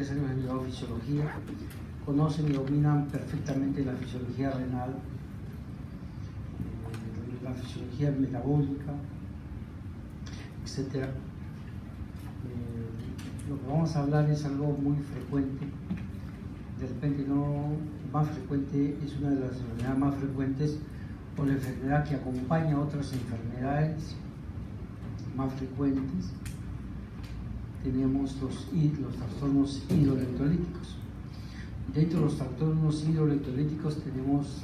3 años he estudiado fisiología, conocen y dominan perfectamente la fisiología renal, la fisiología metabólica, etc. Lo que vamos a hablar es algo muy frecuente, de repente no más frecuente, es una de las enfermedades más frecuentes, o la enfermedad que acompaña a otras enfermedades más frecuentes. Tenemos los trastornos hidroelectrolíticos. Dentro de los trastornos hidroelectrolíticos tenemos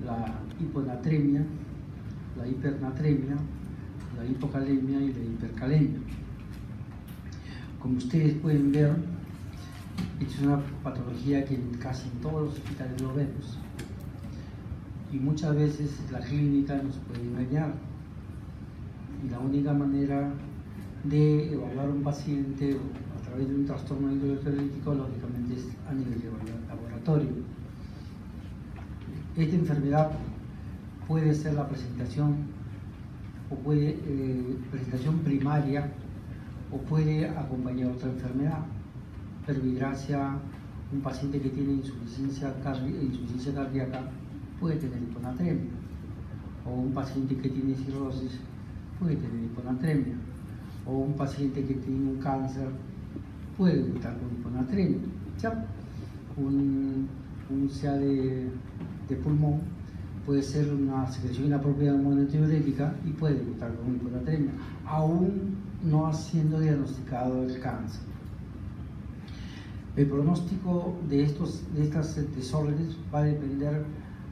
la hiponatremia, la hipernatremia, la hipocalemia y la hipercalemia. Como ustedes pueden ver, es una patología que casi en todos los hospitales lo vemos. Y muchas veces la clínica nos puede engañar. Y la única manera de evaluar a un paciente a través de un trastorno hidroelectrolítico, lógicamente, es a nivel de laboratorio. Esta enfermedad puede ser la presentación, o presentación primaria, o puede acompañar otra enfermedad. Pervigracia, un paciente que tiene insuficiencia cardíaca puede tener hiponatremia, o un paciente que tiene cirrosis puede tener hiponatremia, o un paciente que tiene un cáncer puede debutar con hiponatremia. ¿Ya? Un CA de pulmón puede ser una secreción inapropiada de hormona antidiurética y puede debutar con hiponatremia, aún no siendo diagnosticado el cáncer. El pronóstico de estos desórdenes va a depender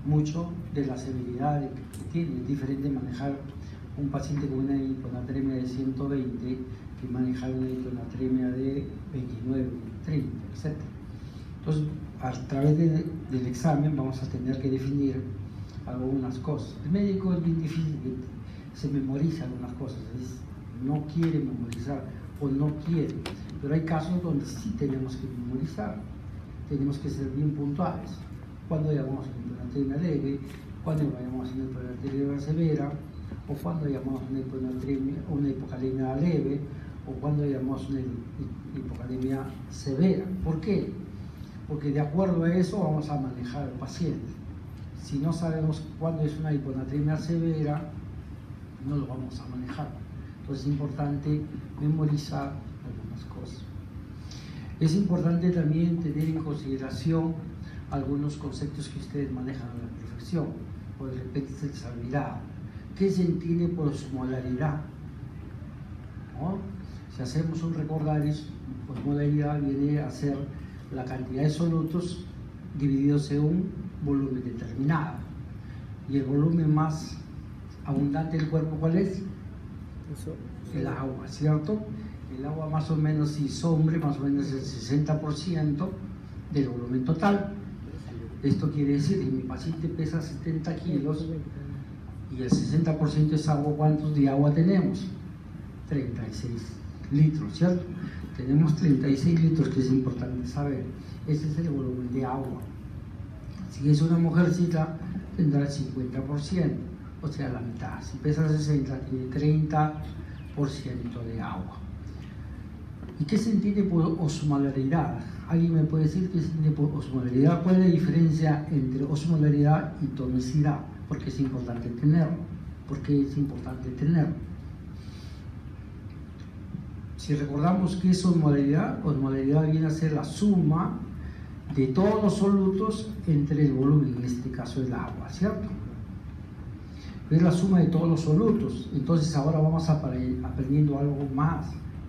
mucho de la severidad que tiene. Es diferente manejar un paciente con una hiponatremia de 120 que manejar una hiponatremia de 29, 30, etc. Entonces, a través del examen vamos a tener que definir algunas cosas. El médico es bien difícil que se memorice algunas cosas, no quiere memorizar o no quiere, pero hay casos donde sí tenemos que memorizar, tenemos que ser bien puntuales. Cuando llamamos a una hiponatremia leve, cuando llamamos a una hiponatremia severa, o cuando llamamos a una hipocalemia leve, o cuando llamamos a una hipocalemia severa. ¿Por qué? Porque de acuerdo a eso vamos a manejar al paciente. Si no sabemos cuándo es una hiponatremia severa, no lo vamos a manejar. Entonces es importante memorizar algunas cosas. Es importante también tener en consideración algunos conceptos que ustedes manejan a la perfección. Por de repente se les olvida. ¿Qué se entiende por osmolaridad? ¿No? Si hacemos un recordaris, osmolaridad viene a ser la cantidad de solutos divididos en un volumen determinado. Y el volumen más abundante del cuerpo, ¿cuál es? El agua, ¿cierto? El agua más o menos, si es hombre, más o menos es el 60% del volumen total. Esto quiere decir que mi paciente pesa 70 kilos y el 60% es agua. ¿Cuántos de agua tenemos? 36 litros, ¿cierto? Tenemos 36 litros, que es importante saber. Ese es el volumen de agua. Si es una mujercita, tendrá el 50%, o sea, la mitad. Si pesa 60, tiene 30% de agua. ¿Y qué se entiende por osmolaridad? ¿Alguien me puede decir qué se entiende por osmolaridad? ¿Cuál es la diferencia entre osmolaridad y tonicidad? Porque es importante tenerlo. ¿Por qué es importante tenerlo? Si recordamos qué es osmolaridad, osmolaridad viene a ser la suma de todos los solutos entre el volumen, en este caso el agua, ¿cierto? Es la suma de todos los solutos. Entonces ahora vamos aprendiendo algo más.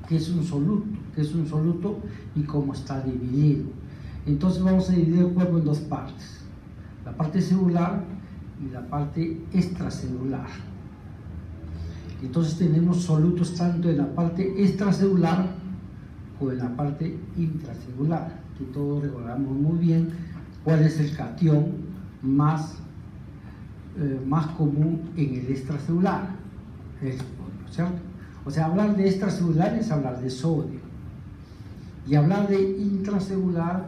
¿Qué es un soluto? ¿Qué es un soluto y cómo está dividido? Entonces vamos a dividir el cuerpo en dos partes: la parte celular y la parte extracelular. Entonces tenemos solutos tanto en la parte extracelular como en la parte intracelular, que todos recordamos muy bien cuál es el catión más común en el extracelular, el sodio, ¿cierto? O sea, hablar de extracelular es hablar de sodio, y hablar de intracelular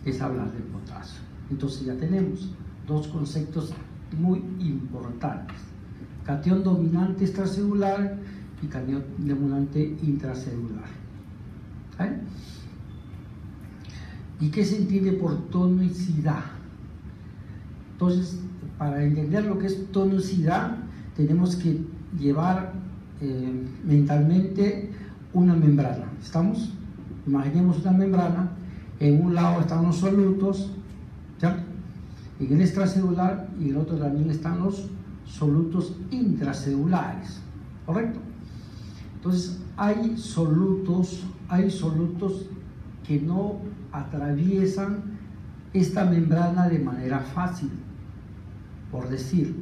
es hablar de potasio. Entonces ya tenemos dos conceptos muy importantes: catión dominante extracelular y catión dominante intracelular. ¿Vale? ¿Y qué se entiende por tonicidad? Entonces, para entender lo que es tonicidad, tenemos que llevar mentalmente una membrana. ¿Estamos? Imaginemos una membrana, en un lado están los solutos, ¿cierto? En el extracelular, y en el otro también están los solutos intracelulares, ¿correcto? Entonces, hay solutos que no atraviesan esta membrana de manera fácil. Por decir,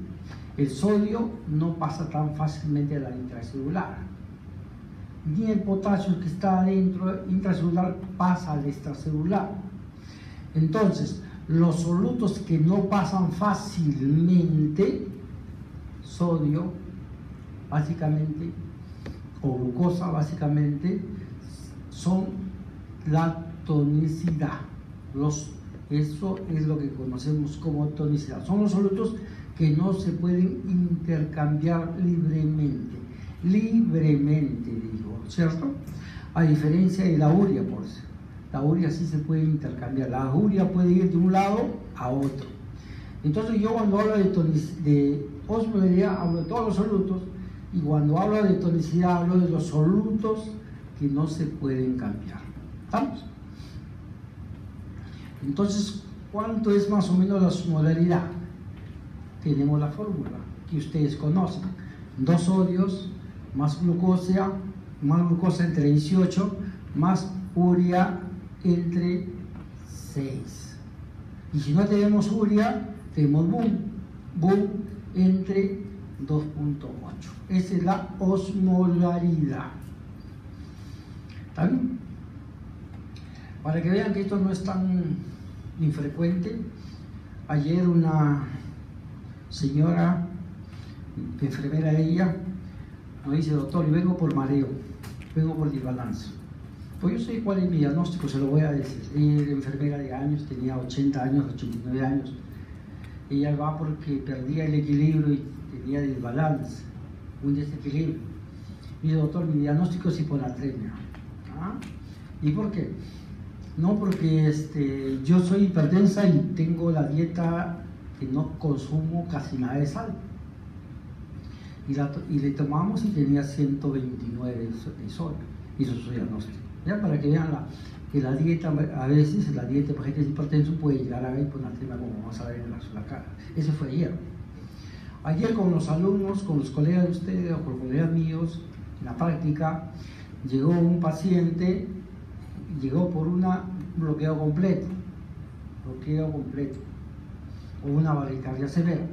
el sodio no pasa tan fácilmente a la intracelular, ni el potasio que está adentro intracelular pasa al extracelular. Entonces, los solutos que no pasan fácilmente, sodio básicamente, o glucosa básicamente, son la tonicidad. Eso es lo que conocemos como tonicidad. Son los solutos que no se pueden intercambiar libremente, digo, ¿cierto? A diferencia de la urea, por eso. La urea sí se puede intercambiar, la urea puede ir de un lado a otro. Entonces yo cuando hablo de osmolaridad hablo de todos los solutos, y cuando hablo de tonicidad hablo de los solutos que no se pueden cambiar. ¿Estamos? Entonces, ¿cuánto es más o menos la osmolaridad? Tenemos la fórmula que ustedes conocen: 2 sodios más glucosa entre 18 más urea entre 6. Y si no tenemos urea, tenemos BU entre 2.8. Esa es la osmolaridad. ¿Está bien? Para que vean que esto no es tan infrecuente, ayer una señora, enfermera ella, nos dice: doctor, yo vengo por mareo, vengo por desbalance. Pues yo sé cuál es mi diagnóstico, se lo voy a decir. Ella era enfermera de años, tenía 80 años, 89 años. Ella va porque perdía el equilibrio y tenía desbalance, un desequilibrio. Y dice: doctor, mi diagnóstico es hiponatremia. ¿Ah? ¿Y por qué? No, porque yo soy hipertensa y tengo la dieta que no consumo casi nada de sal. Y le tomamos y tenía 129 de sodio. Y eso es su diagnóstico. Ya para que vean que la dieta, a veces la dieta para gente hipertensa puede llegar a hiponatremia, como vamos a ver en la cara. Eso fue ayer. Ayer con los alumnos, con los colegas de ustedes o con los colegas míos, en la práctica, llegó un paciente, llegó por un bloqueo completo, o una bradicardia severa.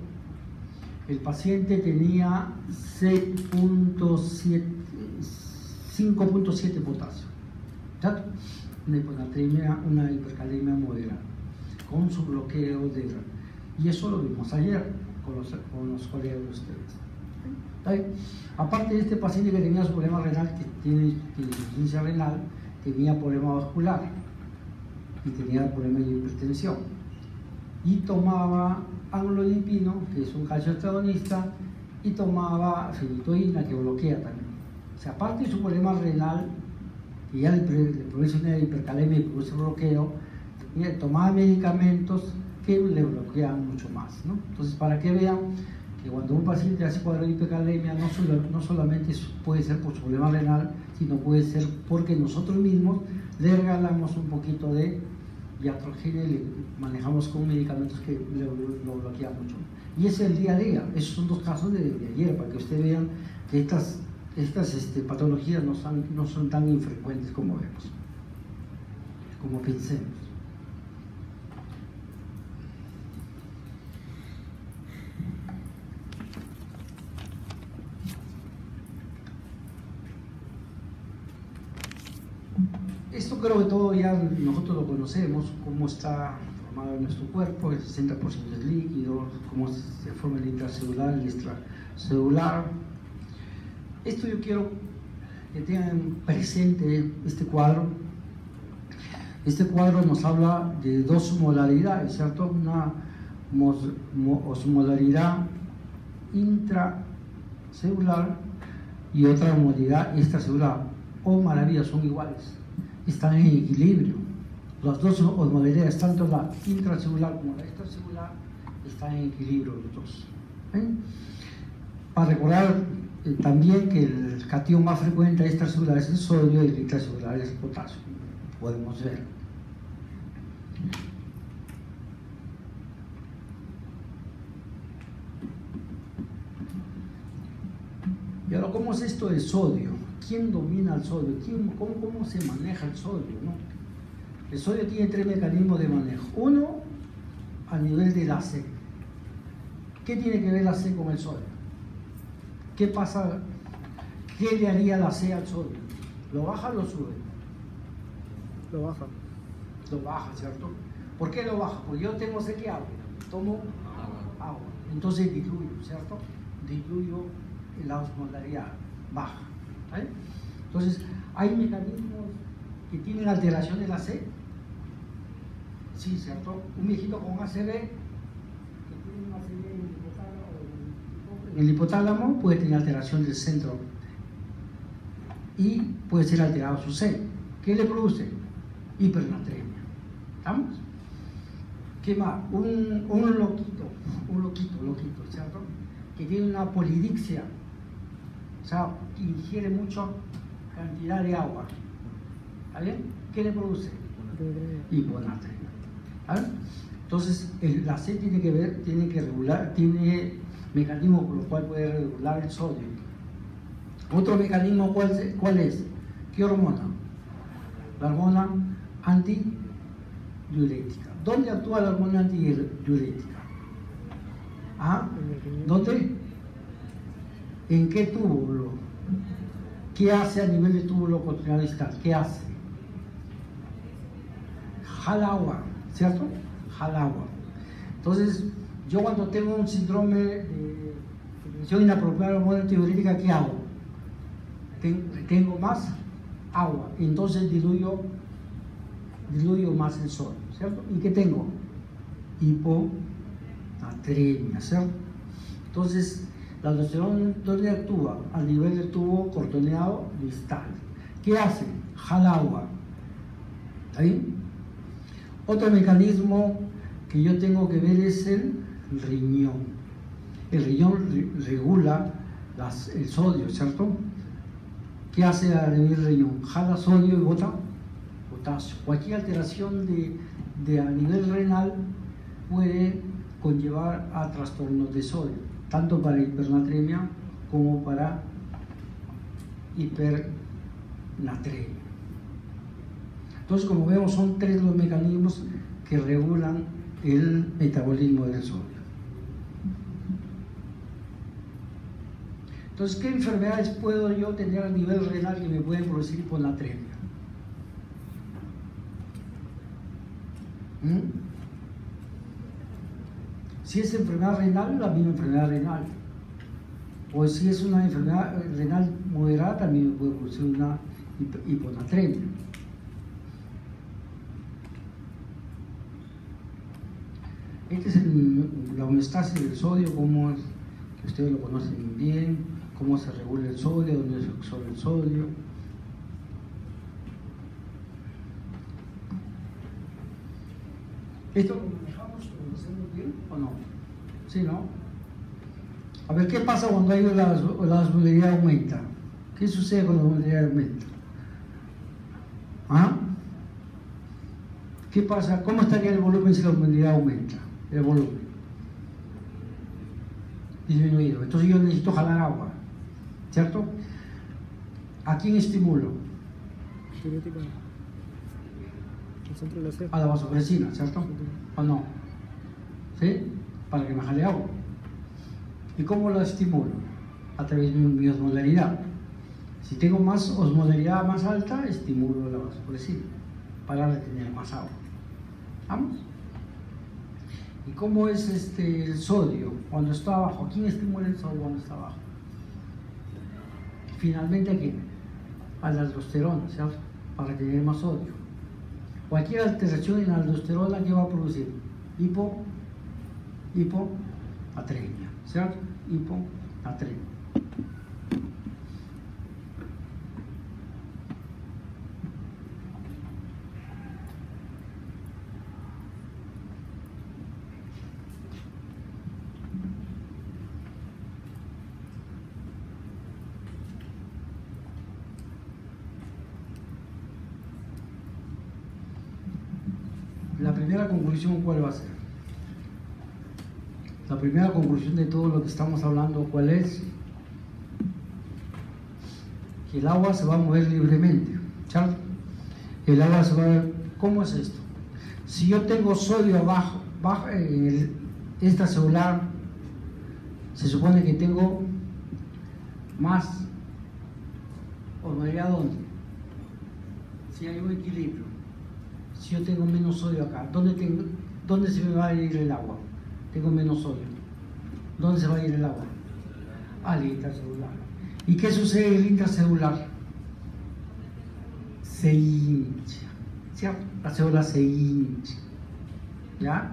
El paciente tenía 5.7 potasio, ¿cierto? Una hiponatremia, una hipercalemia moderada, con su bloqueo de... Y eso lo vimos ayer con los colegas de ustedes. Aparte de este paciente que tenía su problema renal, que tiene insuficiencia renal, tenía problema vascular y tenía problema de hipertensión. Y tomaba amlodipino, que es un calcioestradonista, y tomaba fenitoína, que bloquea también. O sea, aparte de su problema renal, que ya le produce una hipercalemia y produce bloqueo, tomaba medicamentos que le bloquean mucho más, ¿no? Entonces, para que vean que cuando un paciente hace cuadro de hipercalemia, no solamente puede ser por su problema renal, sino puede ser porque nosotros mismos le regalamos un poquito de iatrogenia y le manejamos con medicamentos que lo bloquean mucho. Y ese es el día a día. Esos son 2 casos de ayer, para que ustedes vean que estas patologías no son tan infrecuentes como vemos, como pensemos. Esto creo que todo ya nosotros lo conocemos, cómo está formado nuestro cuerpo. El 60% es líquido, cómo se forma el intracelular, el extracelular. Esto yo quiero que tengan presente este cuadro. Este cuadro nos habla de 2 osmolaridades, ¿cierto? Una osmolaridad intracelular y otra osmolaridad extracelular. Oh, maravilla, son iguales. Están en equilibrio. Las dos osmolalidades, tanto la intracelular como la extracelular, están en equilibrio los dos. Para recordar también que el cation más frecuente extracelular es el sodio y el intracelular es el potasio, podemos ver. Y ahora, ¿cómo es esto del sodio? ¿Quién domina el sodio? ¿Cómo se maneja el sodio, no? El sodio tiene tres mecanismos de manejo. Uno, a nivel de la C. ¿Qué tiene que ver la C con el sodio? ¿Qué pasa? ¿Qué le haría la C al sodio? ¿Lo baja o lo sube? Lo baja. Lo baja, ¿cierto? ¿Por qué lo baja? Porque yo tengo C, ¿qué hago? Tomo agua. Entonces diluyo, ¿cierto? Diluyo la osmolaridad, baja. ¿Vale? Entonces, ¿hay mecanismos que tienen alteración en la C? Sí, ¿cierto? Un viejito con ACV, que tiene un ACV en el hipotálamo, puede tener alteración del centro y puede ser alterado su C. ¿Qué le produce? Hipernatremia. ¿Estamos? ¿Qué más? Un loquito, ¿cierto? Que tiene una polidixia, o sea, ingiere mucha cantidad de agua. ¿Está bien? ¿Qué le produce? Hiponatremia. ¿Vale? Entonces, la C tiene mecanismo por los cuales puede regular el sodio. Otro mecanismo, ¿cuál es? ¿Qué hormona? La hormona antidiurética. ¿Dónde actúa la hormona antidiurética? ¿Ah? ¿Dónde? ¿En qué túbulo? ¿Qué hace a nivel de túbulo continuado distal? ¿Qué hace? Jala agua, ¿cierto? Jala agua. Entonces, yo cuando tengo un síndrome de secreción inapropiada de hormona antidiurética, ¿qué hago? Tengo más agua, entonces diluyo más el sodio, ¿cierto? ¿Y qué tengo? Hiponatremia, ¿cierto? Entonces, la aldosterona, ¿dónde actúa? A nivel del tubo cortoneado distal. ¿Qué hace? Jala agua. ¿Está bien? Otro mecanismo que yo tengo que ver es el riñón. El riñón regula el sodio, ¿cierto? ¿Qué hace a nivel del riñón? Jala sodio y bota potasio. Cualquier alteración a nivel renal puede conllevar a trastornos de sodio, tanto para hipernatremia como para hipernatremia. Entonces, como vemos, son tres los mecanismos que regulan el metabolismo del sodio. Entonces, ¿qué enfermedades puedo yo tener a nivel renal que me pueden producir hiponatremia? Si es enfermedad renal, la misma enfermedad renal. O si es una enfermedad renal moderada, también me puede producir una hiponatremia. Esta es la homeostasis del sodio, como es, que ustedes lo conocen bien, cómo se regula el sodio, dónde se absorbe el sodio. ¿Esto lo manejamos, lo hacemos bien o no? ¿Sí, no? A ver, ¿qué pasa cuando hay la osmolaridad aumenta? ¿Qué sucede cuando la osmolaridad aumenta? ¿Ah? ¿Qué pasa? ¿Cómo estaría el volumen si la osmolaridad aumenta? El volumen disminuido. Entonces yo necesito jalar agua, ¿cierto? ¿A quién estimulo? A la vasopresina, ¿cierto? ¿O no? ¿Sí? Para que me jale agua. ¿Y cómo lo estimulo? A través de mi osmolaridad. Si tengo más osmolaridad más alta, estimulo la vasopresina para retener más agua. ¿Vamos? ¿Y cómo es el sodio cuando está abajo? ¿A quién estimula el sodio cuando está abajo? Finalmente, ¿a quién? A la aldosterona, ¿cierto? Para retener más sodio. Cualquier alteración en la aldosterona, ¿qué va a producir? Hiponatremia, ¿cierto? Hiponatremia. La primera conclusión, ¿cuál va a ser? La primera conclusión de todo lo que estamos hablando, ¿cuál es? Que el agua se va a mover libremente, ¿cierto? El agua se va a mover. ¿Cómo es esto? Si yo tengo sodio abajo en esta celular, se supone que tengo más osmolalidad. ¿Dónde? Si hay un equilibrio. Si yo tengo menos sodio acá, ¿dónde se me va a ir el agua? Tengo menos sodio. ¿Dónde se va a ir el agua? Al intracelular. ¿Y qué sucede en el intracelular? Se hincha, ¿cierto? La célula se hincha, ¿ya?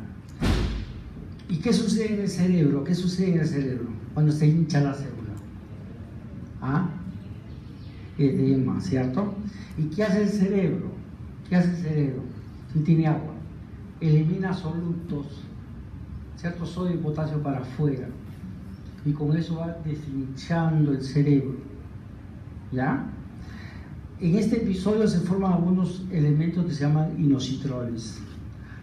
¿Y qué sucede en el cerebro? ¿Qué sucede en el cerebro cuando se hincha la célula? ¿Ah? Edema, ¿cierto? ¿Y qué hace el cerebro? ¿Qué hace el cerebro si tiene agua? Elimina solutos, ¿cierto? Sodio y potasio para afuera. Y con eso va deshinchando el cerebro, ¿ya? En este episodio se forman algunos elementos que se llaman inositoles.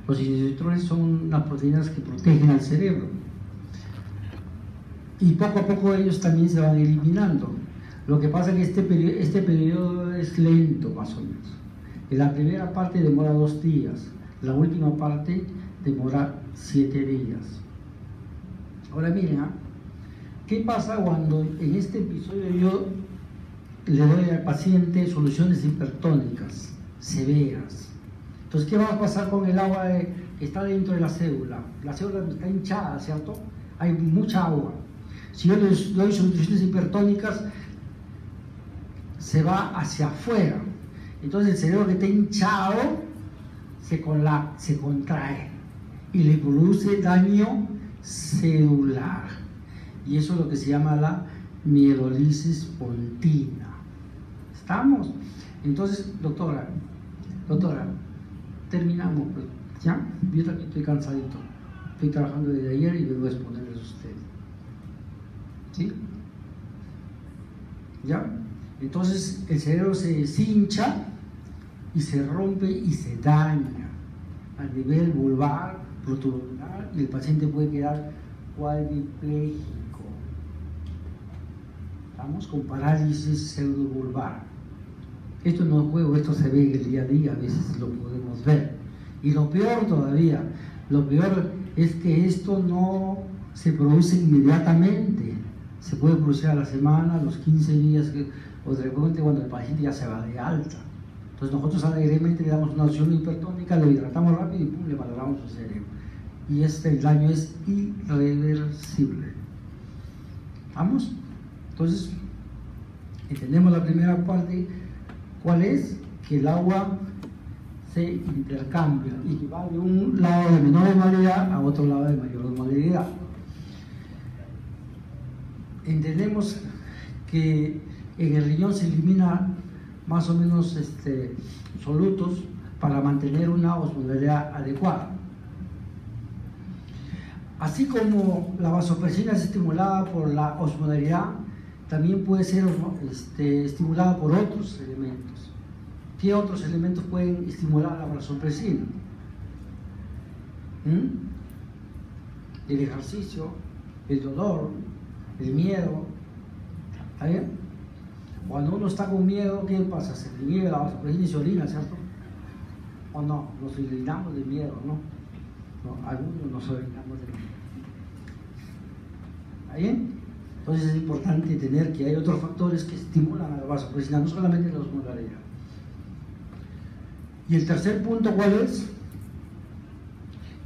Los inositoles son unas proteínas que protegen al cerebro. Y poco a poco ellos también se van eliminando. Lo que pasa es que este periodo es lento, más o menos. En la primera parte demora 2 días, la última parte demora 7 días. Ahora miren, ¿qué pasa cuando en este episodio yo le doy al paciente soluciones hipertónicas severas? Entonces, ¿qué va a pasar con el agua que está dentro de la célula? La célula está hinchada, ¿cierto? Hay mucha agua. Si yo les doy soluciones hipertónicas, se va hacia afuera. Entonces el cerebro que está hinchado se contrae y le produce daño celular. Y eso es lo que se llama la mielolisis pontina. ¿Estamos? Entonces, doctora, terminamos, pues, ¿ya? Yo también estoy cansadito. Estoy trabajando desde ayer y vengo a exponerles a ustedes. ¿Sí? ¿Ya? Entonces el cerebro se deshincha y se rompe y se daña a nivel vulvar, protolunar, y el paciente puede quedar cuadripléjico. Estamos con parálisis pseudovulvar. Esto no es juego, esto se ve en el día a día, a veces lo podemos ver. Y lo peor todavía, lo peor es que esto no se produce inmediatamente. Se puede producir a la semana, a los 15 días, o de repente cuando el paciente ya se va de alta. Entonces nosotros alegremente le damos una opción hipertónica, lo hidratamos rápido y pum, le valoramos su cerebro. Y el daño es irreversible. ¿Vamos? Entonces, entendemos la primera parte, ¿cuál es? Que el agua se intercambia y que va de un lado de menor osmolalidad a otro lado de mayor osmolalidad. Entendemos que en el riñón se elimina más o menos solutos para mantener una osmolalidad adecuada. Así como la vasopresina es estimulada por la osmolalidad, también puede ser estimulada por otros elementos. ¿Qué otros elementos pueden estimular la vasopresina? El ejercicio, el dolor, el miedo. ¿Está bien? Cuando uno está con miedo, ¿qué pasa? Se inhibe la vasopresina y se orina, ¿cierto? ¿O no? Nos orinamos de miedo, ¿no? No, algunos nos orinamos de miedo. ¿Está bien? Entonces es importante tener que hay otros factores que estimulan a la vasopresina, no solamente la osmolalidad. Y el tercer punto, ¿cuál es?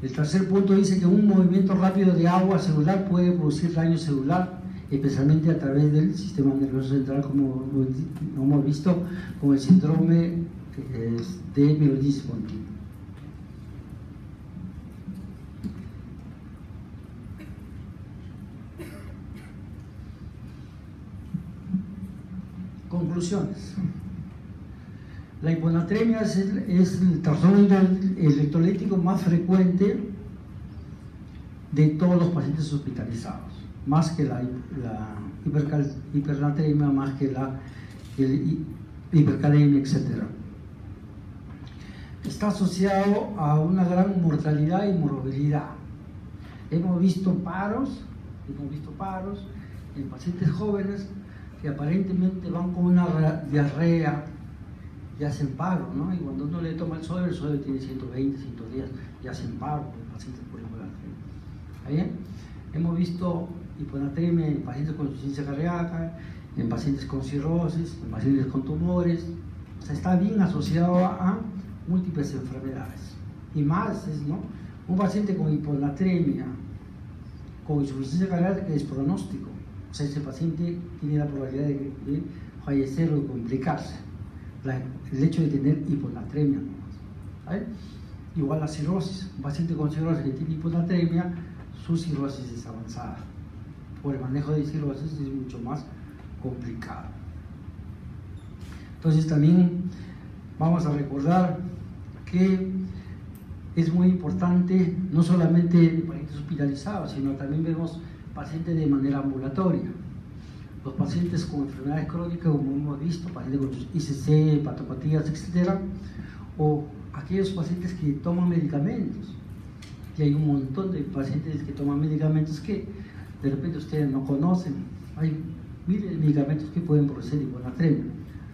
El tercer punto dice que un movimiento rápido de agua celular puede producir daño celular, especialmente a través del sistema nervioso central, como hemos visto, con el síndrome de mielolisis pontina. Conclusiones. La hiponatremia es el trastorno electrolítico más frecuente de todos los pacientes hospitalizados, más que la hipernatremia, más que la hipercalemia, etc. está asociado a una gran mortalidad y morbilidad. Hemos visto paros en pacientes jóvenes que aparentemente van con una diarrea y hacen paro, ¿no? Y cuando uno le toma el suero tiene 120, 110 y hacen paro en pacientes por hiponatremia. ¿Está bien? Hemos visto hiponatremia en pacientes con insuficiencia cardíaca, en pacientes con cirrosis, en pacientes con tumores. O sea, está bien asociado a múltiples enfermedades. Y más, ¿no? Un paciente con hiponatremia, con insuficiencia cardíaca es pronóstico. O sea, ese paciente tiene la probabilidad de fallecer o de complicarse. El hecho de tener hiponatremia, ¿sabes? Igual la cirrosis. Un paciente con cirrosis que tiene hiponatremia, su cirrosis es avanzada. Por el manejo de cirrosis es mucho más complicado. Entonces también vamos a recordar que es muy importante, no solamente pacientes hospitalizados, sino también vemos pacientes de manera ambulatoria. Los pacientes con enfermedades crónicas, como hemos visto, pacientes con ICC, hepatopatías, etc. O aquellos pacientes que toman medicamentos. Y hay un montón de pacientes que toman medicamentos que de repente ustedes no conocen. Hay miles de medicamentos que pueden producir hiponatremia.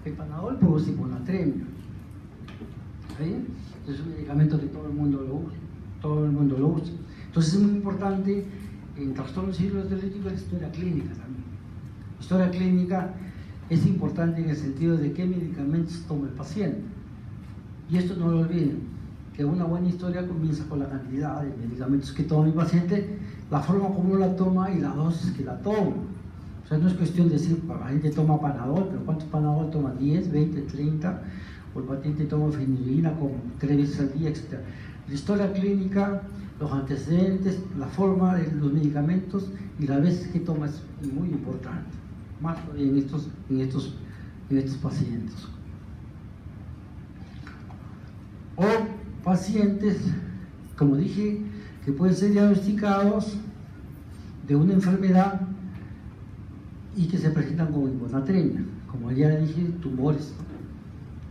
El Panadol produce hiponatremia. ¿Sí? Es un medicamento que todo el mundo lo usa. Entonces es muy importante en trastornos hidroterríticos la historia clínica también. La historia clínica es importante en el sentido de qué medicamentos toma el paciente. Y esto no lo olviden, que una buena historia comienza con la cantidad de medicamentos que toma el paciente, la forma como la toma y la dosis que la toma. O sea, no es cuestión de decir, la gente toma Panadol, pero ¿cuántos Panadol toma? 10, 20, 30, o el paciente toma fenilina como 3 veces al día, etc. La historia clínica, los antecedentes, la forma de los medicamentos y las veces que toma es muy importante, más en estos pacientes. O pacientes, como dije, que pueden ser diagnosticados de una enfermedad y que se presentan con hiponatremia, como ya dije, tumores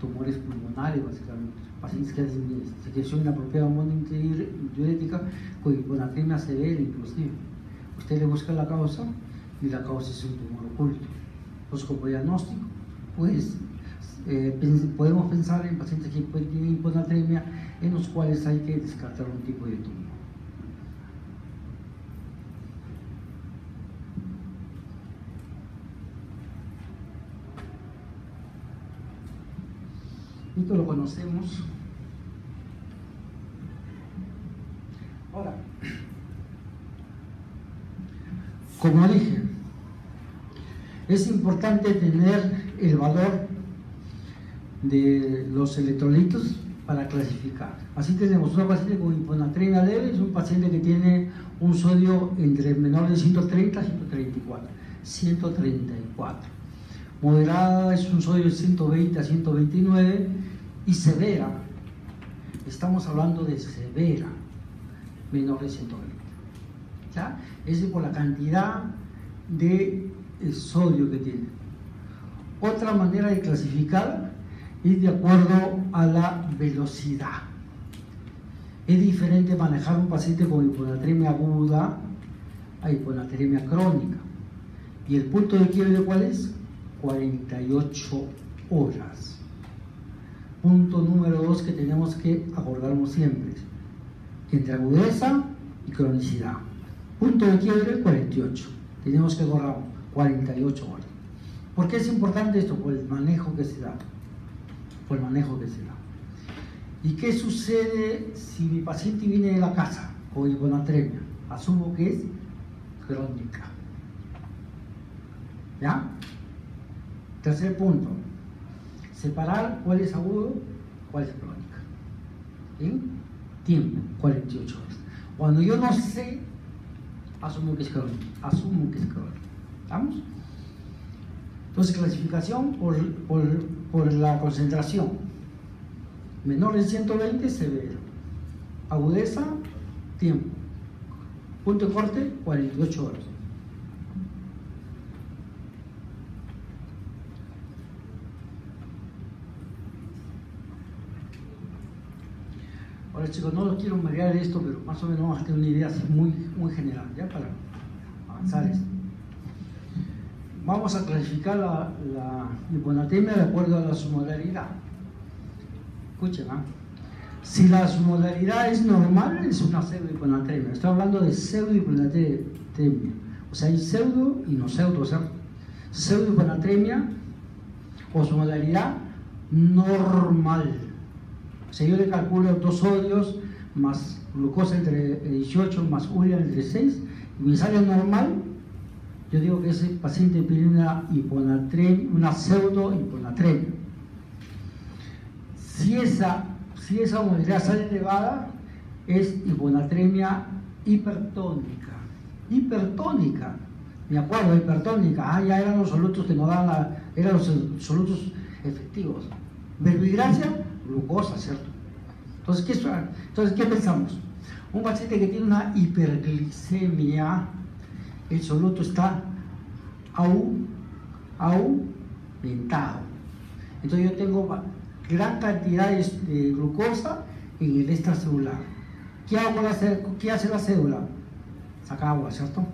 pulmonares básicamente, pacientes que hacen secreción inapropiada de hormona diurética con hiponatremia severa inclusive. Usted le busca la causa y la causa es un tumor oculto. Entonces, como diagnóstico, pues podemos pensar en pacientes que tienen hiponatremia en los cuales hay que descartar un tipo de tumor. Esto lo conocemos. Ahora, como dije, es importante tener el valor de los electrolitos para clasificar. Así tenemos una paciente con hiponatremia leve, es un paciente que tiene un sodio entre menor de 130 a 134. Moderada es un sodio de 120 a 129 y severa, estamos hablando de severa, menor de 120. ¿Ya? Es por la cantidad de sodio que tiene. Otra manera de clasificar es de acuerdo a la velocidad. Es diferente manejar un paciente con hiponatremia aguda a hiponatremia crónica. ¿Y el punto de quiebre cuál es? 48 horas. Punto número 2 que tenemos que acordarnos siempre, entre agudeza y cronicidad. Punto de quiebre 48. Tenemos que acordar 48 horas. ¿Por qué es importante esto? Por el manejo que se da. ¿Y qué sucede si mi paciente viene de la casa con hiponatremia? Asumo que es crónica. ¿Ya? Tercer punto, separar cuál es agudo, cuál es crónica. ¿Sí? Tiempo, 48 horas. Cuando yo no sé, asumo que es crónica. ¿Estamos? Entonces, clasificación por la concentración. Menor de 120, severo. Agudeza, tiempo. Punto de corte, 48 horas. Ahora chicos, no quiero marear esto, pero más o menos vamos a tener una idea así muy general, ¿ya? Para avanzar esto. Vamos a clasificar la hiponatremia de acuerdo a la osmolaridad. Escuchen, ¿eh? Si la osmolaridad es normal, es una pseudohiponatremia. Estoy hablando de pseudohiponatremia. O sea, hay pseudo y no pseudo. O sea, pseudohiponatremia, osmolaridad normal. O sea, yo le calculo 2 sodios más glucosa entre 18 más urea entre 6 y me sale normal. Yo digo que ese paciente tiene una hiponatremia, una pseudohiponatremia. Si esa osmolaridad sale elevada, es hiponatremia hipertónica. Hipertónica, me acuerdo, hipertónica. Ya eran los solutos que nos daban, eran los solutos efectivos. Verbigracia, glucosa, ¿cierto? Entonces, ¿qué pensamos? Un paciente que tiene una hiperglicemia, el soluto está aumentado. Entonces yo tengo gran cantidad de glucosa en el extracelular. ¿Qué hace la célula? Saca agua, ¿cierto?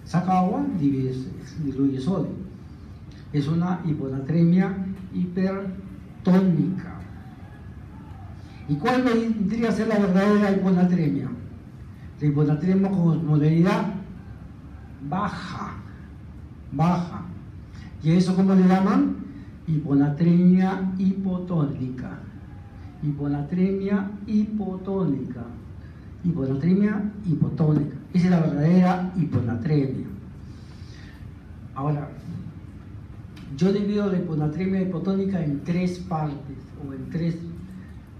Saca agua, diluye sodio. Es una hiponatremia hipertónica. ¿Y cuál vendría a ser la verdadera hiponatremia? La hiponatremia con osmolaridad baja. ¿Y eso cómo le llaman? Hiponatremia hipotónica. Hiponatremia hipotónica. Hiponatremia hipotónica. Esa es la verdadera hiponatremia. Ahora, yo divido la hiponatremia hipotónica en 3 partes, o en 3: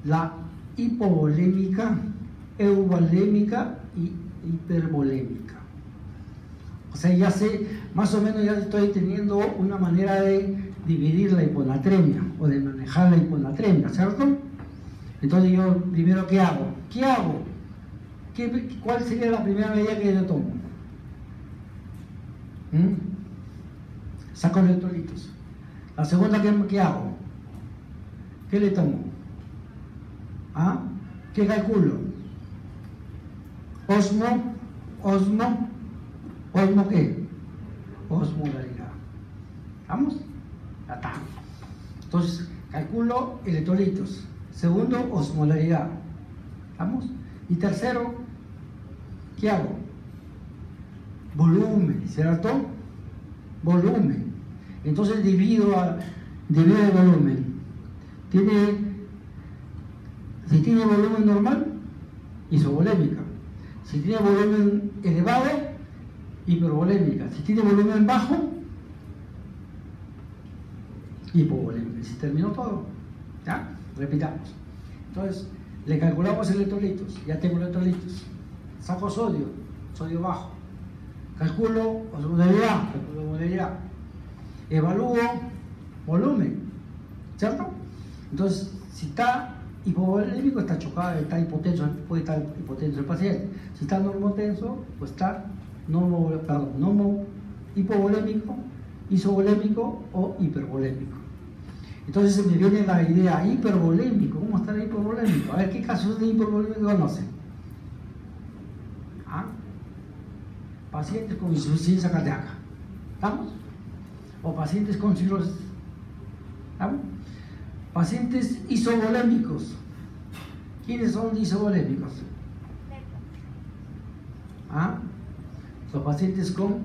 la hipovolémica, euvolémica y hipervolémica. O sea, ya sé, más o menos ya estoy teniendo una manera de dividir la hiponatremia o de manejar la hiponatremia, ¿cierto? Entonces yo primero, ¿qué hago? ¿Cuál sería la primera medida que yo tomo? Saco electrolitos. La segunda, ¿qué hago? ¿Qué le tomo? ¿Qué calculo? ¿Osmo qué? Osmolaridad. ¿Vamos? Ya está. Entonces, calculo electrolitos. Segundo, osmolaridad. ¿Vamos? Y tercero, ¿qué hago? Volumen, ¿cierto? Volumen. Entonces divido el volumen. Si tiene volumen normal, isovolémica. Si tiene volumen elevado, hipervolémica. Si tiene volumen bajo, hipovolémica. Si terminó todo, ¿ya? Repitamos. Entonces, le calculamos electrolitos. Ya tengo electrolitos. Saco sodio bajo. Calculo osmolaridad. Evalúo volumen, ¿cierto? Entonces, si está hipovolémico, está chocado, está hipotenso, puede estar hipotenso el paciente. Si está normotenso, pues está hipovolémico, isovolémico o hipervolémico. Entonces me viene la idea, hipervolémico. ¿Cómo está el hipervolémico? A ver, ¿qué casos de hipervolémico conocen? Pacientes con insuficiencia cardíaca, ¿estamos? O pacientes con cirrosis, ¿estamos? Pacientes isovolémicos. ¿Quiénes son isovolémicos? Los pacientes con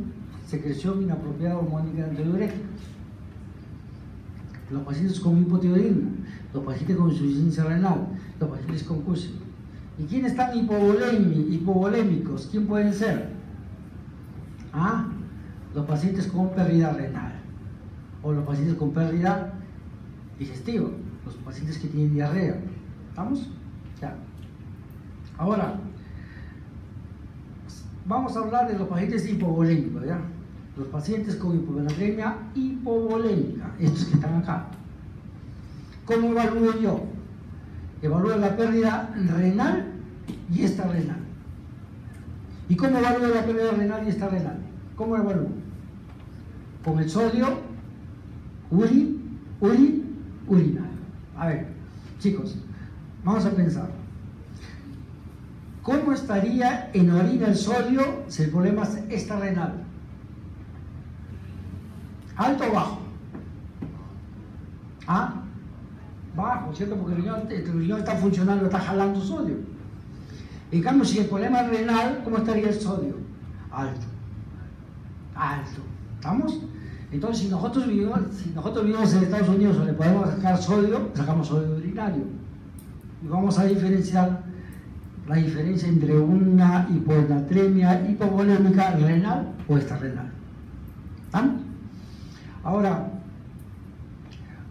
secreción inapropiada hormónica antidiurética, los pacientes con hipotiroidismo, los pacientes con insuficiencia renal, los pacientes con Cushing. ¿Y quiénes están hipovolémicos? ¿Quién pueden ser? Los pacientes con pérdida renal o los pacientes con pérdida digestiva, los pacientes que tienen diarrea. ¿Estamos? Ya. Ahora, vamos a hablar de los pacientes hipovolémicos, ¿ya? Los pacientes con hiponatremia hipovolémica, estos que están acá. ¿Cómo evalúo yo? Evalúo la pérdida renal y extrarrenal. ¿Y cómo evalúo la pérdida renal y extrarrenal? ¿Cómo evalúo? Con el sodio urinal. A ver, chicos, vamos a pensar. ¿Cómo estaría en orina el sodio si el problema está renal? ¿Alto o bajo? ¿Ah? Bajo, ¿cierto? Porque el riñón está funcionando, está jalando sodio. En cambio, si el problema es renal, ¿cómo estaría el sodio? Alto. Alto. ¿Estamos? Entonces, si nosotros vivimos en Estados Unidos donde podemos sacar sodio, sacamos sodio urinario. Y vamos a diferenciar la diferencia entre una hiponatremia hipovolémica renal o extrarrenal. ¿Estamos? Ahora,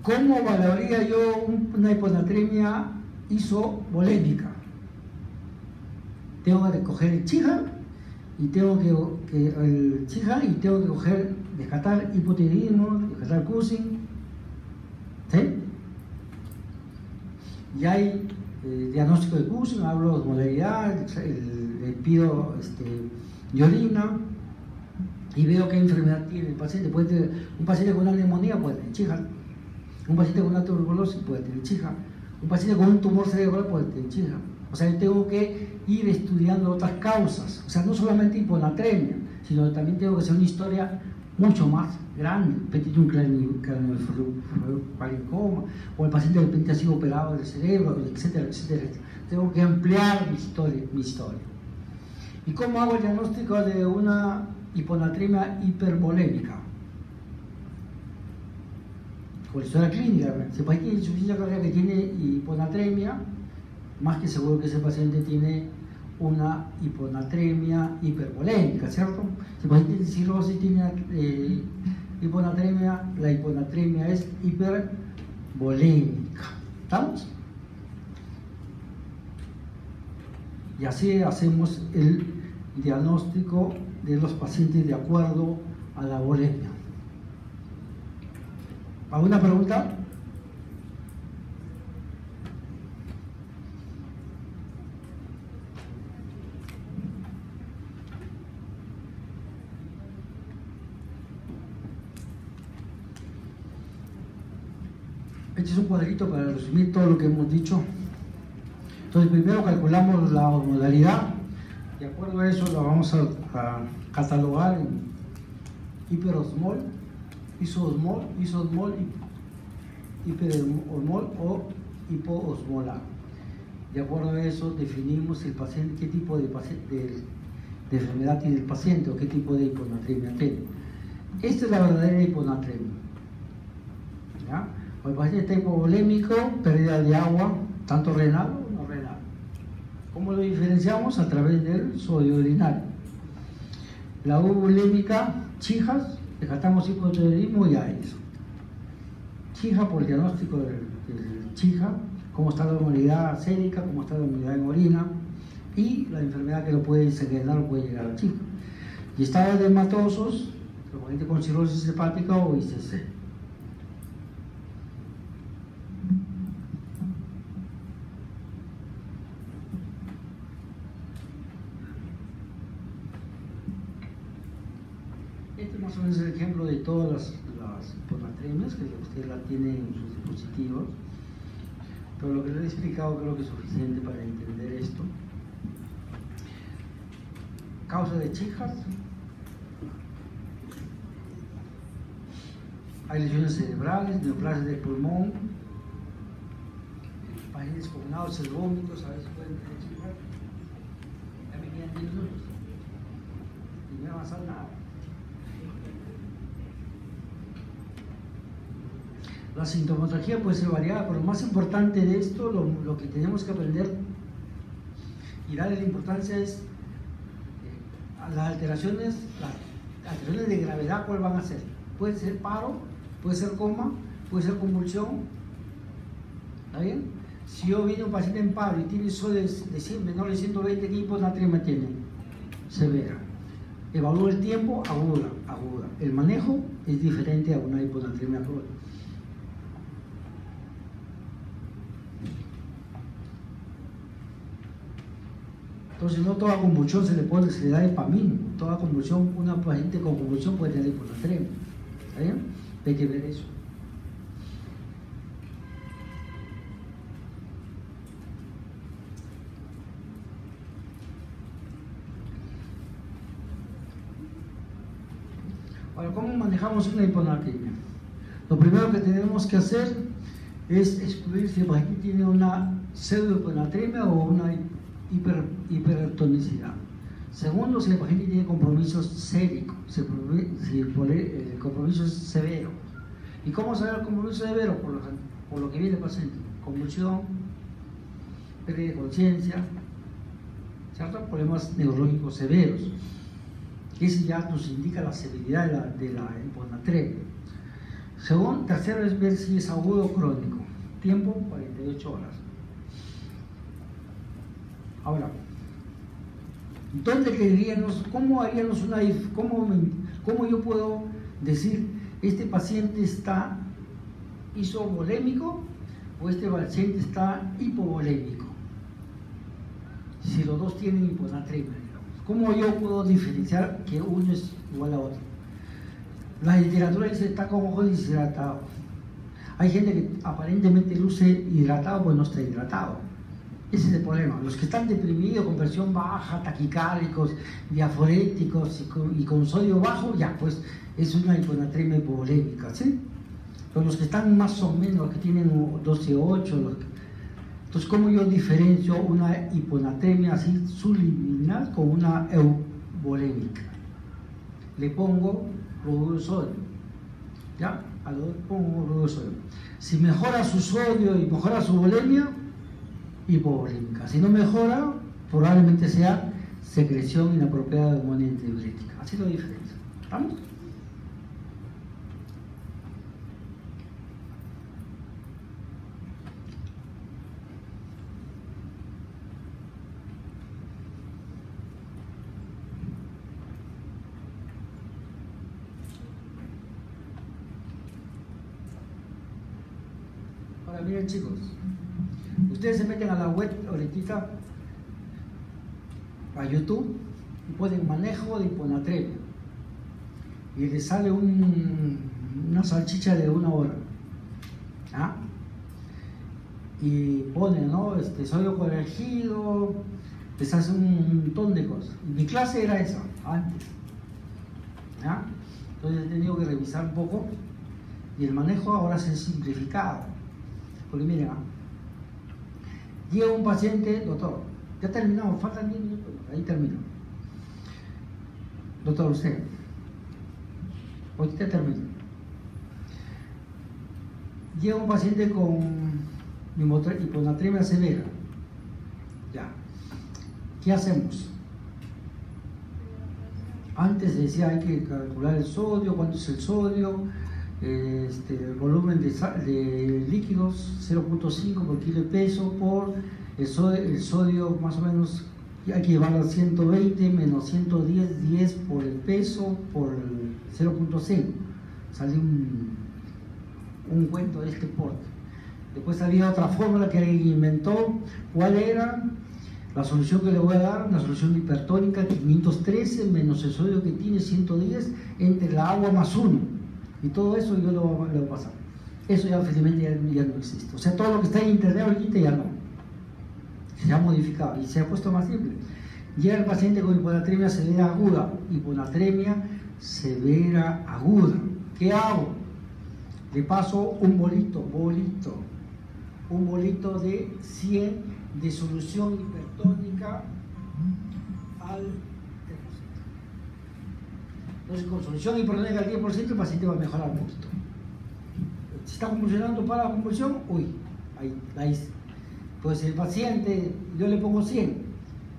¿cómo valoraría yo una hiponatremia isovolémica? Tengo que coger el chija y tengo que descartar hipotiroidismo, descartar Cushing, ¿sí? Y hay diagnóstico de Cushing, hablo de osmolaridad, le pido de orina y veo qué enfermedad tiene el paciente. Puede tener, un paciente con una neumonía puede tener chija, un paciente con una tuberculosis puede tener chija, un paciente con un tumor cerebral puede tener chija. O sea, yo tengo que ir estudiando otras causas, o sea, no solamente hiponatremia, sino que también tengo que hacer una historia mucho más grande, petitum craneofaringoma, o el paciente de repente ha sido operado del cerebro, etcétera, etcétera, etcétera. Tengo que ampliar mi historia. ¿Y cómo hago el diagnóstico de una hiponatremia hipervolémica? Con la historia clínica, si el paciente tiene insuficiencia cardíaca que tiene hiponatremia, más que seguro que ese paciente tiene una hiponatremia hipervolémica, ¿cierto? Si el paciente tiene cirrosis, tiene hiponatremia, la hiponatremia es hipervolémica. ¿Estamos? Y así hacemos el diagnóstico de los pacientes de acuerdo a la volemia. ¿Alguna pregunta? Este es un cuadrito para resumir todo lo que hemos dicho. Entonces, primero calculamos la osmolaridad. De acuerdo a eso, la vamos a catalogar en hiperosmol, isoosmol, hiperosmol o hipoosmolar. De acuerdo a eso, definimos el paciente, qué tipo de enfermedad tiene el paciente o qué tipo de hiponatremia tiene. Esta es la verdadera hiponatremia. ¿Ya? O el paciente está hipovolémico, pérdida de agua, tanto renal o no renal. ¿Cómo lo diferenciamos? A través del sodio urinario. La volémica, chijas, descartamos hipotiroidismo y AIS. Chija por el diagnóstico del chija, cómo está la osmolaridad sérica, cómo está la osmolaridad en orina y la enfermedad que lo puede desencadenar o puede llegar a chija. Y estados hematosos, los pacientes con cirrosis hepática o ICC. Este más o menos es el ejemplo de todas las hiponatremias que usted la tiene en sus dispositivos, pero lo que le he explicado creo que es suficiente para entender esto. Causa de chijas: hay lesiones cerebrales, neoplasias del pulmón, pacientes con náuseas, vómitos, a veces pueden tener chijas. Ya me quedan 10 minutos y no va a avanzar nada. La sintomatología puede ser variada, pero lo más importante de esto, lo que tenemos que aprender y darle la importancia es las alteraciones de gravedad. ¿Cuál van a ser? Puede ser paro, puede ser coma, puede ser convulsión. ¿Está bien? Si yo viene un paciente en paro y tiene sodio de menor de 120, ¿qué hiponatremia tiene? Severa. Evalúo el tiempo, aguda. El manejo es diferente a una hiponatremia crónica. Entonces, no toda convulsión se le da Epamil. Toda convulsión, una paciente con convulsión puede tener hiponatremia. ¿Está bien? Hay que ver eso. Ahora, ¿cómo manejamos una hiponatremia? Lo primero que tenemos que hacer es excluir si el paciente tiene una pseudohiponatremia o una hipertonicidad. Segundo, si el paciente tiene compromisos séricos, si el compromiso es severo. ¿Y cómo saber el compromiso severo? Por lo que viene el paciente: convulsión, pérdida de conciencia, ¿cierto? Problemas neurológicos severos. Ese ya nos indica la severidad de la hiponatremia. Tercero es ver si es agudo o crónico. Tiempo, 48 horas. Ahora, ¿dónde quedaríamos? ¿Cómo haríamos cómo yo puedo decir este paciente está isovolémico o este paciente está hipovolémico? Si los dos tienen hiponatremia, digamos. ¿Cómo yo puedo diferenciar que uno es igual a otro? La literatura dice está con ojos deshidratados. Hay gente que aparentemente luce hidratado, pues no está hidratado. Ese es el problema. Los que están deprimidos, con presión baja, taquicárdicos, diaforéticos y con sodio bajo, ya, pues es una hiponatremia hipovolémica, ¿sí? Pero los que están más o menos, los que tienen 12,8, entonces, ¿cómo yo diferencio una hiponatremia así subliminal con una euvolémica? Le pongo cloruro de sodio, ¿ya? A lo pongo cloruro de sodio. Si mejora su sodio y mejora su volemia, hipovolémica. Si no mejora, probablemente sea secreción inapropiada de hormona antidiurética. Así lo diferencio. ¿Estamos? Ahora miren, chicos, ustedes se meten a la web ahorita, a YouTube, y ponen manejo de hiponatremia y les sale una salchicha de 1 hora, ¿ah? Y ponen, ¿no? Sodio corregido, les hace un montón de cosas. Mi clase era esa antes, ¿ah? Entonces he tenido que revisar un poco y el manejo ahora se ha simplificado. Porque miren, llega un paciente, doctor, ya terminamos, faltan 10 minutos, ahí termino. Doctor, usted, ahorita termino. Llega un paciente con hiponatremia severa, ya, ¿qué hacemos? Antes decía hay que calcular el sodio, cuánto es el sodio, el volumen de líquidos 0,5 por kilo de peso por el sodio más o menos hay que llevarlo a 120 menos 110, 10 por el peso por 0,5. Sale un cuento de este porte. Después había otra fórmula que alguien inventó. ¿Cuál era? La solución que le voy a dar, una solución hipertónica, 513 menos el sodio que tiene 110 entre la agua más 1. Y todo eso yo lo voy a pasar. Eso ya felizmente ya no existe. O sea, todo lo que está en internet ahorita ya no. Se ha modificado y se ha puesto más simple. Llega el paciente con hiponatremia severa aguda. Hiponatremia severa aguda. ¿Qué hago? Le paso un bolito de 100 de solución hipertónica al 10%. Entonces, con solución hipertónica al 10%, el paciente va a mejorar un poquito. Si está convulsionando para la convulsión, ahí. Pues el paciente, yo le pongo 100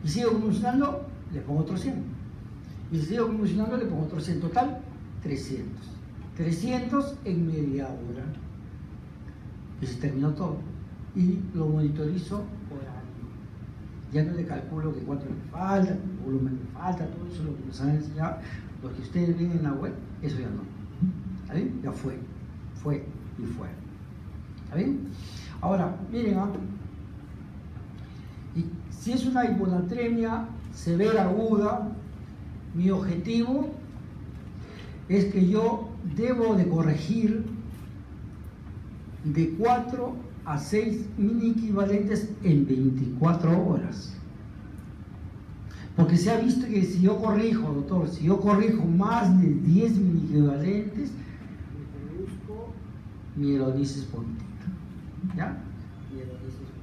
y sigo convulsionando, le pongo otro 100. Y si sigo convulsionando, le pongo otro 100. Total, 300. 300 en media hora. Y se terminó todo. Y lo monitorizo por año. Ya no le calculo que cuánto le falta, el volumen le falta, todo eso lo que nos han enseñado. Lo que ustedes ven en la web, eso ya no. ¿Está bien? Ya fue y fue. ¿Está bien? Ahora, miren, y si es una hiponatremia severa aguda, mi objetivo es que yo debo de corregir de 4 a 6 mini equivalentes en 24 horas. Porque se ha visto que si yo corrijo, doctor, si yo corrijo más de 10 mini-equivalentes, produzco mielonisis política. ¿Ya? Mielonisis política.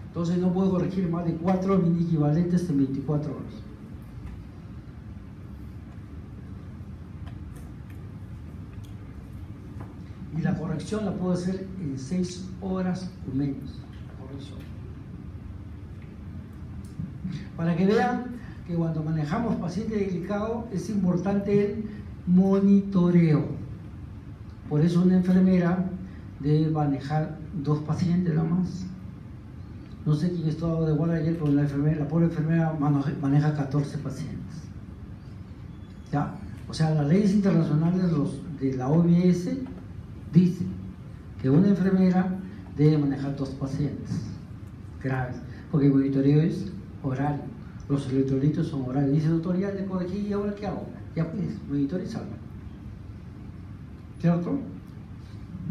Entonces no puedo corregir más de 4 mini-equivalentes en 24 horas. Y la corrección la puedo hacer en 6 horas o menos. La corrección. Para que vean que cuando manejamos paciente delicado es importante el monitoreo. Por eso una enfermera debe manejar 2 pacientes nada más. No sé quién estuvo de guardia ayer, pero la pobre enfermera maneja 14 pacientes. ¿Ya? O sea, las leyes internacionales de la OMS dice que una enfermera debe manejar 2 pacientes graves, porque el monitoreo es horario, los electrolitos son horarios. Dice, doctor, ya le corregí, ¿y ahora qué hago? Ya pues, monitorizarlo. ¿Cierto?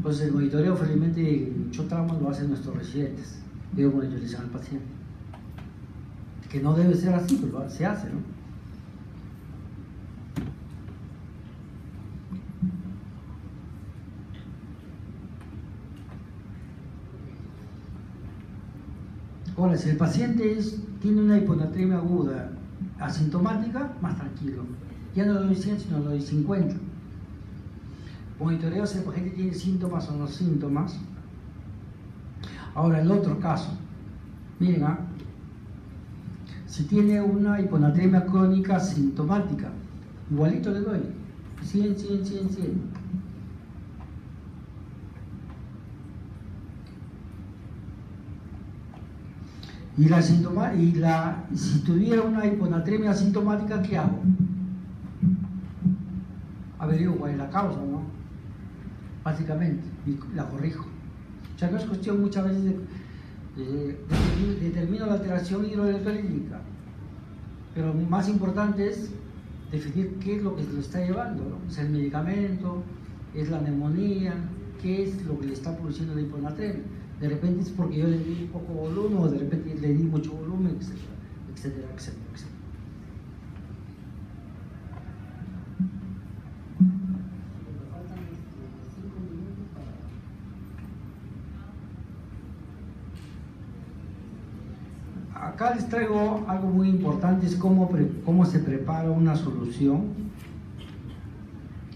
Pues el monitoreo, felizmente, en Chotramo lo hacen nuestros residentes. Ellos monitorizan al paciente. Que no debe ser así, pero se hace, ¿no? Ahora, si el paciente tiene una hiponatremia aguda asintomática, más tranquilo. Ya no le doy 100, sino le doy 50. Monitoreo si el paciente tiene síntomas o no síntomas. Ahora, el otro caso. Miren, si tiene una hiponatremia crónica sintomática, igualito le doy. 100, 100, 100, 100. Si tuviera una hiponatremia asintomática, ¿qué hago? Averiguo cuál es la causa, ¿no? Básicamente, y la corrijo. O sea, no es cuestión muchas veces de determinar la alteración hidroelectrolítica, pero más importante es definir qué es lo que lo está llevando, ¿no? ¿Es el medicamento? ¿Es la neumonía? ¿Qué es lo que le está produciendo la hiponatremia? De repente es porque yo le di poco volumen, o de repente le di mucho volumen, etcétera, etcétera, etcétera, etcétera. Acá les traigo algo muy importante, es cómo se prepara una solución.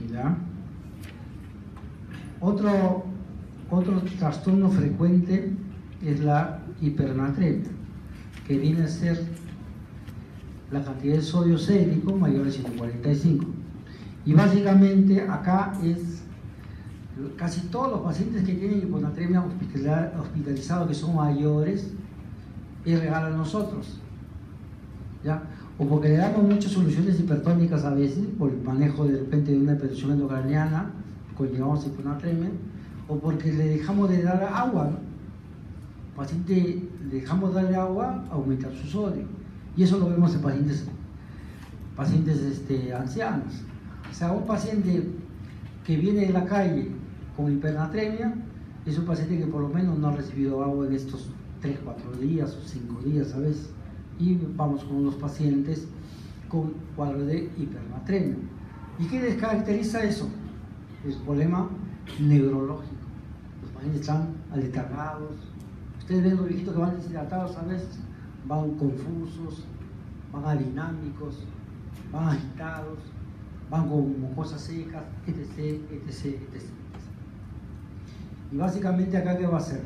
¿Ya? Otro trastorno frecuente es la hipernatremia, que viene a ser la cantidad de sodio sérico mayor de 145. Y básicamente acá es casi todos los pacientes que tienen hiponatremia hospitalizados, que son mayores, es regalo a nosotros, ¿ya? O porque le damos muchas soluciones hipertónicas a veces por el manejo de repente de una hipertensión endocraniana, conllevamos hiponatremia, o porque le dejamos de dar agua, ¿no? Paciente, le dejamos de darle agua, aumentar su sodio, y eso lo vemos en pacientes ancianos. O sea, un paciente que viene de la calle con hipernatremia es un paciente que por lo menos no ha recibido agua en estos 3, 4 días o 5 días a veces, y vamos con los pacientes con cuadro de hipernatremia. ¿Y qué les caracteriza eso? El problema neurológico. Los pacientes están aletargados. Ustedes ven los viejitos que van deshidratados a veces, van confusos, van adinámicos, van agitados, van con mucosas secas, etc, etc, etc. Y básicamente acá, ¿qué va a hacer?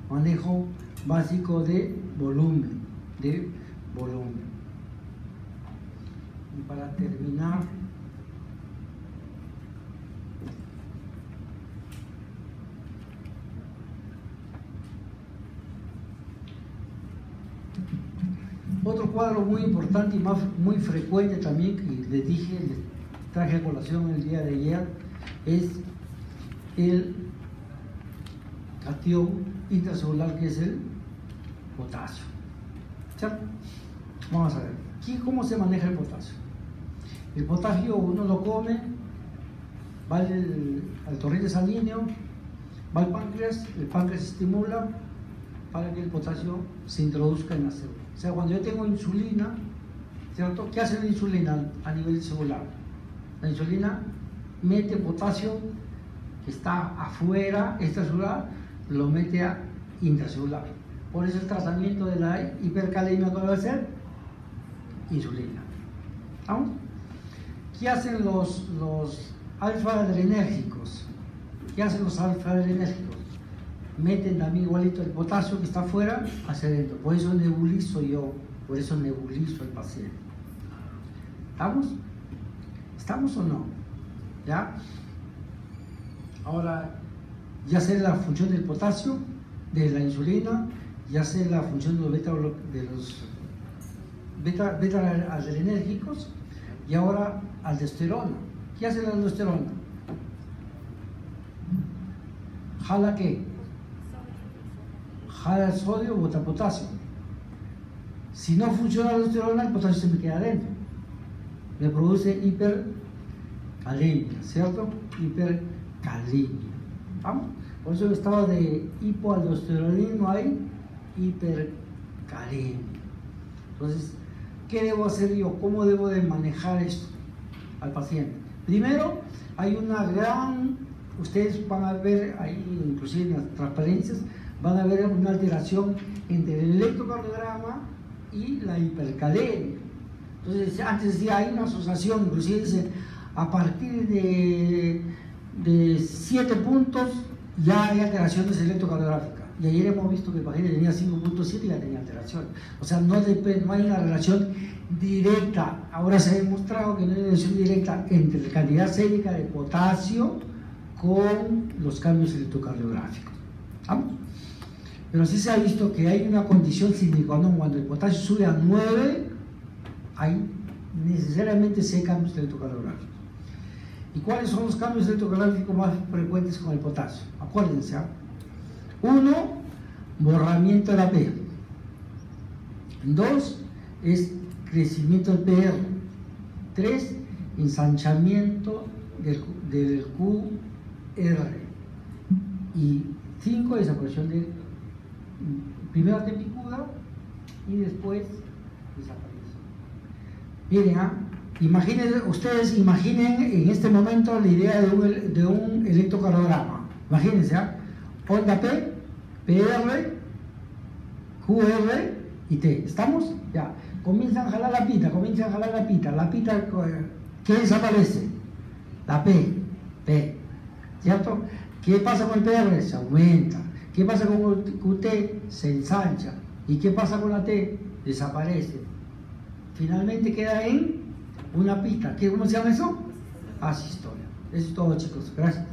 Manejo básico de volumen, Y para terminar, otro cuadro muy importante y muy frecuente también, que les dije, les traje a colación el día de ayer, es el catión intracelular, que es el potasio. ¿Cierto? Vamos a ver, ¿cómo se maneja el potasio? El potasio uno lo come, va al torrente sanguíneo, va al páncreas, el páncreas estimula para que el potasio se introduzca en la célula. O sea, cuando yo tengo insulina, ¿cierto? ¿Qué hace la insulina a nivel celular? La insulina mete potasio que está afuera, extracelular, lo mete a intracelular. Por eso el tratamiento de la hipercalemia debe ser insulina. ¿Vamos? ¿Qué hacen los alfa-adrenérgicos? ¿Qué hacen los alfa-adrenérgicos? Meten también igualito el potasio que está afuera hacia adentro. Por eso nebulizo yo, por eso nebulizo al paciente. ¿Estamos? ¿Estamos o no? ¿Ya? Ahora, ya sé la función del potasio, de la insulina, ya sé la función de los beta-adrenérgicos, y ahora aldosterona. ¿Qué hace la aldosterona? ¿Jala qué? Jala el sodio, bota potasio. Si no funciona la aldosterona, el potasio se me queda adentro. Me produce hipercalemia, ¿cierto? Hipercalemia. ¿Vamos? Por eso en estado de hipoaldosteronismo hay hipercalemia. Entonces, ¿qué debo hacer yo? ¿Cómo debo de manejar esto al paciente? Primero, hay una gran, ustedes van a ver ahí, inclusive en las transparencias, van a ver una alteración entre el electrocardiograma y la hipercalemia. Entonces, antes decía, hay una asociación, inclusive dice, a partir de 7 puntos ya hay alteraciones electrocardiográficas. Y ayer hemos visto que el paciente tenía 5.7 y ya tenía alteración. O sea, no hay una relación directa. Ahora se ha demostrado que no hay una relación directa entre la cantidad sérica de potasio con los cambios electrocardiográficos. ¿Vamos? Pero sí se ha visto que hay una condición sine qua non. Cuando el potasio sube a 9, hay necesariamente 6 cambios electrocardiográficos. ¿Y cuáles son los cambios electrocardiográficos más frecuentes con el potasio? Acuérdense, ¿eh? 1, borramiento de la P. 2, es crecimiento del PR. 3, ensanchamiento del QR. Y 5, desaparición de primero te picuda y después desaparece. Miren, ustedes imaginen en este momento la idea de un electrocardiograma. Imagínense, onda P, PR, QR y T. ¿Estamos? Ya. Comienzan a jalar la pita, La pita, ¿qué desaparece? La P. ¿Cierto? ¿Qué pasa con el PR? Se aumenta. ¿Qué pasa con el QT? Se ensancha. ¿Y qué pasa con la T? Desaparece. Finalmente queda en una pista. ¿Cómo se llama eso? Asistolia. Eso es todo, chicos. Gracias.